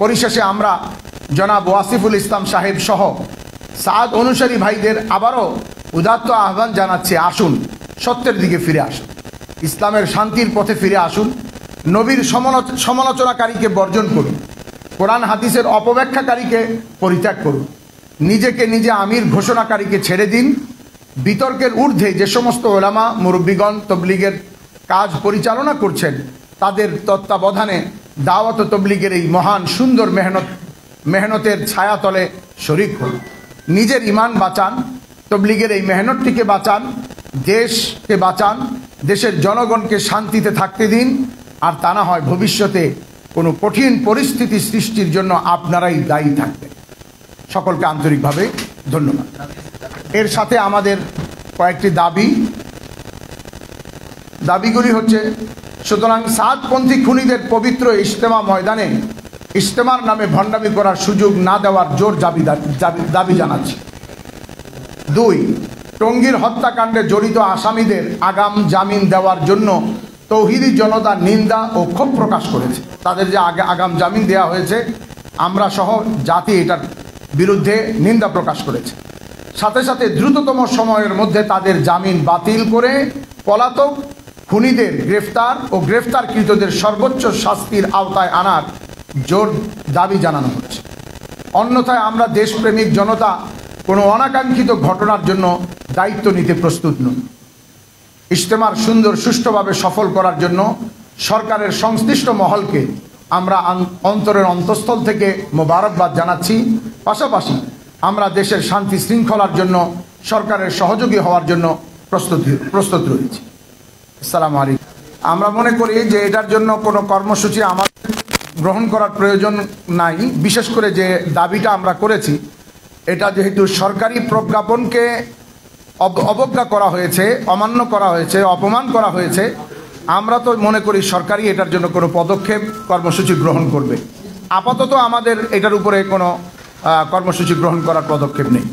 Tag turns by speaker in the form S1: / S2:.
S1: পরিশেষে আমরা জনাব ওয়াসিফুল ইসলাম সাহেব সহ সাদ অনুসারী ভাইদের আবারও উদাত্ত আহ্বান জানাচ্ছি, আসুন সত্যের দিকে ফিরে আসুন, ইসলামের শান্তির পথে ফিরে আসুন, নবীর সমালোচনাকারীকে বর্জন করুন, কোরআন হাদিসের অপব্যাখ্যাকারীকে পরিত্যাগ করুন, নিজেকে নিজে আমির ঘোষণাকারীকে ছেড়ে দিন। বিতর্কের ঊর্ধ্বে যে সমস্ত ওলামা মুরব্বিগণ তবলিগের কাজ পরিচালনা করছেন, তাদের তত্ত্বাবধানে দাওয়াত তবলিগের এই মহান সুন্দর মেহনতের ছায়াতলে শরিক হন। নিজের ইমান বাঁচান, তবলিগের এই মেহনতটিকে বাঁচান, দেশকে বাঁচান, দেশের জনগণকে শান্তিতে থাকতে দিন। আর তা না হয় ভবিষ্যতে কোনো কঠিন পরিস্থিতি সৃষ্টির জন্য আপনারাই দায়ী থাকবেন। সকলকে আন্তরিকভাবে ধন্যবাদ। এর সাথে আমাদের কয়েকটি দাবিগুলি হচ্ছে, সুতরাং সাদপন্থী খুনিদের পবিত্র ইজতেমা ময়দানে ইজতেমার নামে ভণ্ডামি করার সুযোগ না দেওয়ার জোর দাবি জানাচ্ছি। 2, টঙ্গীর হত্যাকাণ্ডে জড়িত আসামিদের আগাম জামিন দেওয়ার জন্য তৌহিদি জনতা নিন্দা ও ক্ষোভ প্রকাশ করেছে। তাদের যে আগাম জামিন দেওয়া হয়েছে, আমরা সহ জাতি এটার বিরুদ্ধে নিন্দা প্রকাশ করেছে। সাথে সাথে দ্রুততম সময়ের মধ্যে তাদের জামিন বাতিল করে পলাতক খুনিদের গ্রেফতার ও গ্রেফতারকৃতদের সর্বোচ্চ শাস্তির আওতায় আনার জোর দাবি জানানো হচ্ছে। অন্যথায় আমরা দেশপ্রেমিক জনতা কোনো অনাকাঙ্ক্ষিত ঘটনার জন্য দায়িত্ব নিতে প্রস্তুত নই। ইজতেমার সুষ্ঠুভাবে সফল করার জন্য সরকারের সংশ্লিষ্ট মহলকে আমরা অন্তরের অন্তঃস্থল থেকে মোবারকবাদ জানাচ্ছি। পাশাপাশি আমরা দেশের শান্তি শৃঙ্খলার জন্য সরকারের সহযোগী হওয়ার জন্য প্রস্তুত রয়েছি। আসসালামু আলাইকুম। আমরা মনে করি যে এটার জন্য কোনো কর্মসূচি আমাদের গ্রহণ করার প্রয়োজন নাই। বিশেষ করে যে দাবিটা আমরা করেছি, এটা যেহেতু সরকারি প্রজ্ঞাপনকে অবজ্ঞা করা হয়েছে, অমান্য করা হয়েছে, অপমান করা হয়েছে, আমরা তো মনে করি সরকারই এটার জন্য কোনো পদক্ষেপ কর্মসূচি গ্রহণ করবে। আপাতত আমাদের এটার উপরে কোনো কর্মসূচি গ্রহণ করার পদক্ষেপ নেই।